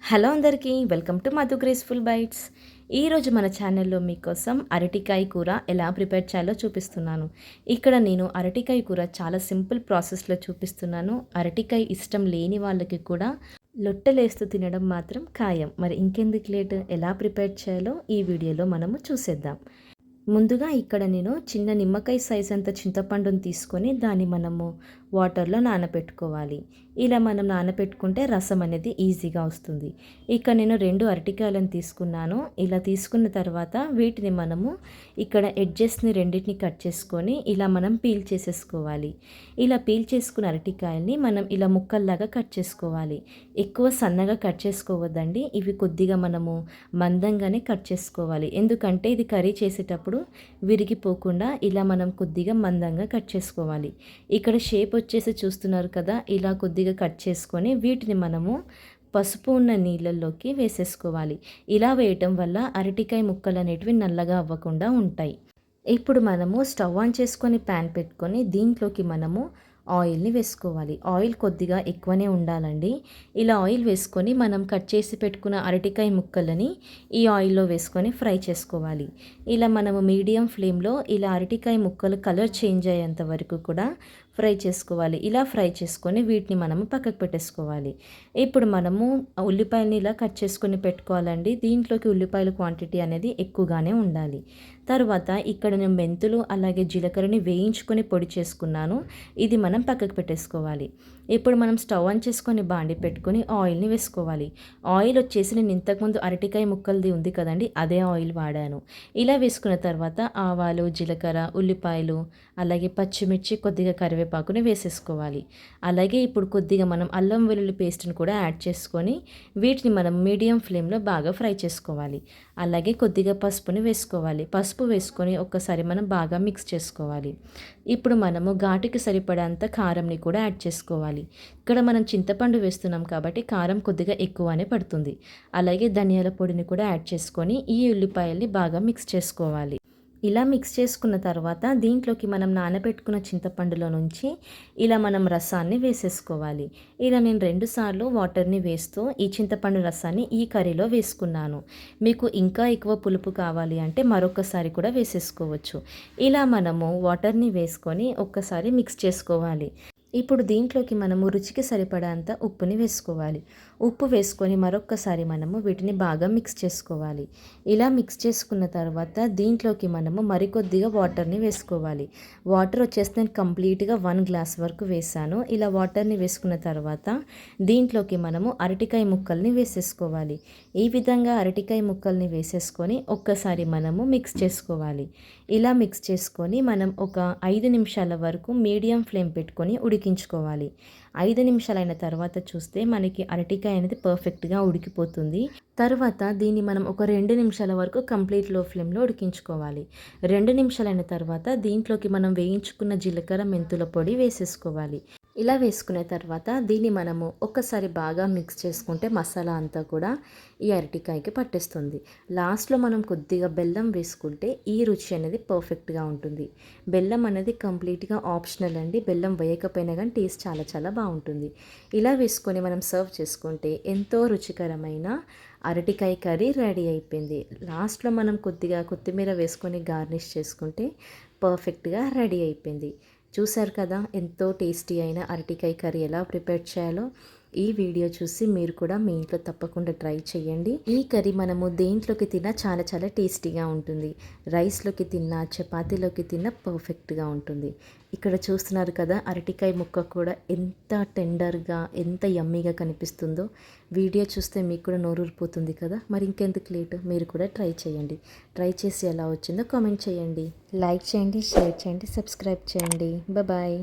Hello అందరికీ welcome to Madhu graceful bytes. ఈరోజు మన ఛానల్లో మీకోసం అరటికాయ కూర ఎలా ప్రిపేర్ చేయాలో చూపిస్తున్నాను. ఇక్కడ నేను అరటికాయ కూర చాలా సింపుల్ ప్రాసెస్లో చూపిస్తున్నాను. అరటికాయ ఇష్టం లేని వాళ్ళకి కూడా లొట్టలేస్తూ తినడం మాత్రం ఖాయం. మరి ఇంకెందుకు లేట్, ఎలా ప్రిపేర్ చేయాలో ఈ వీడియోలో మనము చూసేద్దాం. ముందుగా ఇక్కడ నేను చిన్న నిమ్మకాయ సైజ్ అంత చింతపండుని తీసుకొని దాన్ని మనము వాటర్లో నానబెట్టుకోవాలి. ఇలా మనం నానబెట్టుకుంటే రసం అనేది ఈజీగా వస్తుంది. ఇక్కడ నేను 2 అరటికాయలను తీసుకున్నాను. ఇలా తీసుకున్న తర్వాత వీటిని మనము ఇక్కడ ఎడ్జెస్ని రెండింటిని కట్ చేసుకొని ఇలా మనం పీల్ చేసేసుకోవాలి. ఇలా పీల్ చేసుకున్న అరటికాయల్ని మనం ఇలా ముక్కల్లాగా కట్ చేసుకోవాలి. ఎక్కువ సన్నగా కట్ చేసుకోవద్దండి. ఇవి కొద్దిగా మనము మందంగానే కట్ చేసుకోవాలి. ఎందుకంటే ఇది కర్రీ చేసేటప్పుడు విరిగిపోకుండా ఇలా మనం కొద్దిగా మందంగా కట్ చేసుకోవాలి. ఇక్కడ షేప్ వచ్చేసి చూస్తున్నారు కదా, ఇలా కొద్దిగా కట్ చేసుకొని వీటిని మనము పసుపు ఉన్న నీళ్ళల్లోకి వేసేసుకోవాలి. ఇలా వేయటం వల్ల అరటికాయ ముక్కలు అనేటివి నల్లగా అవ్వకుండా ఉంటాయి. ఇప్పుడు మనము స్టవ్ ఆన్ చేసుకొని ప్యాన్ పెట్టుకొని దీంట్లోకి మనము ఆయిల్ని వేసుకోవాలి. ఆయిల్ కొద్దిగా ఎక్కువనే ఉండాలండి. ఇలా ఆయిల్ వేసుకొని మనం కట్ చేసి పెట్టుకున్న అరటికాయ ముక్కలని ఈ ఆయిల్లో వేసుకొని ఫ్రై చేసుకోవాలి. ఇలా మనము మీడియం ఫ్లేమ్లో ఇలా అరటికాయ ముక్కలు కలర్ చేంజ్ అయ్యేంత వరకు కూడా ఫ్రై చేసుకోవాలి. ఇలా ఫ్రై చేసుకొని వీటిని మనము పక్కకు పెట్టేసుకోవాలి. ఇప్పుడు మనము ఉల్లిపాయలని ఇలా కట్ చేసుకొని పెట్టుకోవాలండి. దీంట్లోకి ఉల్లిపాయల క్వాంటిటీ అనేది ఎక్కువగానే ఉండాలి. తర్వాత ఇక్కడ నేను మెంతులు అలాగే జీలకర్రని వేయించుకొని పొడి చేసుకున్నాను. ఇది మనం పక్కకు పెట్టేసుకోవాలి. ఇప్పుడు మనం స్టవ్ ఆన్ చేసుకొని బాండి పెట్టుకొని ఆయిల్ని వేసుకోవాలి. ఆయిల్ వచ్చేసి నేను ఇంతకుముందు అరటికాయ ముక్కలది ఉంది కదండి, అదే ఆయిల్ వాడాను. ఇలా వేసుకున్న తర్వాత ఆవాలు, జీలకర్ర, ఉల్లిపాయలు అలాగే పచ్చిమిర్చి, కొద్దిగా కరివేపాకుని వేసేసుకోవాలి. అలాగే ఇప్పుడు కొద్దిగా మనం అల్లం వెల్లుల్లి పేస్ట్ని కూడా యాడ్ చేసుకొని వీటిని మనం మీడియం ఫ్లేమ్లో బాగా ఫ్రై చేసుకోవాలి. అలాగే కొద్దిగా పసుపుని వేసుకోవాలి. పసుపు వేసుకొని ఒక్కసారి మనం బాగా మిక్స్ చేసుకోవాలి. ఇప్పుడు మనము ఘాటుకి సరిపడేంత కారంని కూడా యాడ్ చేసుకోవాలి. ఇక్కడ మనం చింతపండు వేస్తున్నాం కాబట్టి కారం కొద్దిగా ఎక్కువనే పడుతుంది. అలాగే ధనియాల పొడిని కూడా యాడ్ చేసుకొని ఈ ఉల్లిపాయల్ని బాగా మిక్స్ చేసుకోవాలి. ఇలా మిక్స్ చేసుకున్న తర్వాత దీంట్లోకి మనం నానబెట్టుకున్న చింతపండులో నుంచి ఇలా మనం రసాన్ని వేసేసుకోవాలి. ఇలా నేను 2 సార్లు వాటర్ని వేస్తూ ఈ చింతపండు రసాన్ని ఈ కర్రీలో వేసుకున్నాను. మీకు ఇంకా ఎక్కువ పులుపు కావాలి అంటే మరొకసారి కూడా వేసేసుకోవచ్చు. ఇలా మనము వాటర్ని వేసుకొని ఒక్కసారి మిక్స్ చేసుకోవాలి. ఇప్పుడు దీంట్లోకి మనము రుచికి సరిపడంత ఉప్పుని వేసుకోవాలి. ఉప్పు వేసుకొని మరొక్కసారి మనము వీటిని బాగా మిక్స్ చేసుకోవాలి. ఇలా మిక్స్ చేసుకున్న తర్వాత దీంట్లోకి మనము మరికొద్దిగా వాటర్ని వేసుకోవాలి. వాటర్ వచ్చేసి నేను కంప్లీట్గా 1 గ్లాస్ వరకు వేసాను. ఇలా వాటర్ని వేసుకున్న తర్వాత దీంట్లోకి మనము అరటికాయ ముక్కల్ని వేసేసుకోవాలి. ఈ విధంగా అరటికాయ ముక్కల్ని వేసేసుకొని ఒక్కసారి మనము మిక్స్ చేసుకోవాలి. ఇలా మిక్స్ చేసుకొని మనం ఒక 5 నిమిషాల వరకు మీడియం ఫ్లేమ్ పెట్టుకొని ఉడికించుకోవాలి. 5 నిమిషాలైన తర్వాత చూస్తే మనకి అరటికాయ అనేది పర్ఫెక్ట్గా ఉడికిపోతుంది. తర్వాత దీన్ని మనం ఒక 2 నిమిషాల వరకు కంప్లీట్ లో ఫ్లేమ్లో ఉడికించుకోవాలి. 2 నిమిషాలైన తర్వాత దీంట్లోకి మనం వేయించుకున్న జీలకర్ర, మెంతుల పొడి వేసేసుకోవాలి. ఇలా వేసుకున్న తర్వాత దీన్ని మనము ఒక్కసారి బాగా మిక్స్ చేసుకుంటే మసాలా అంతా కూడా ఈ అరటికాయకి పట్టేస్తుంది. లాస్ట్లో మనం కొద్దిగా బెల్లం వేసుకుంటే ఈ రుచి అనేది పర్ఫెక్ట్గా ఉంటుంది. బెల్లం అనేది కంప్లీట్గా ఆప్షనల్ అండి. బెల్లం వేయకపోయినా కానీ టేస్ట్ చాలా చాలా బాగుంటుంది. ఇలా వేసుకొని మనం సర్వ్ చేసుకుంటే ఎంతో రుచికరమైన అరటికాయ కర్రీ రెడీ అయిపోయింది. లాస్ట్లో మనం కొద్దిగా కొత్తిమీర వేసుకొని గార్నిష్ చేసుకుంటే పర్ఫెక్ట్గా రెడీ అయిపోయింది. చూశారు కదా ఎంతో టేస్టీ అయిన అరటికాయ కర్రీ ఎలా ప్రిపేర్ చేయాలో. ఈ వీడియో చూసి మీరు కూడా మీ ఇంట్లో తప్పకుండా ట్రై చేయండి. ఈ కర్రీ మనము దేంట్లోకి తిన్నా చాలా చాలా టేస్టీగా ఉంటుంది. రైస్లోకి తిన్నా, చపాతీలోకి తిన్నా పర్ఫెక్ట్గా ఉంటుంది. ఇక్కడ చూస్తున్నారు కదా అరటికాయ ముక్క కూడా ఎంత టెండర్గా, ఎంత యమ్మీగా కనిపిస్తుందో. వీడియో చూస్తే మీకు కూడా నోరూరిపోతుంది కదా. మరి ఇంకెందుకు లేట్, మీరు కూడా ట్రై చేయండి. ట్రై చేసి ఎలా వచ్చిందో కామెంట్ చేయండి. లైక్ చేయండి, షేర్ చేయండి, సబ్స్క్రైబ్ చేయండి. బాయ్.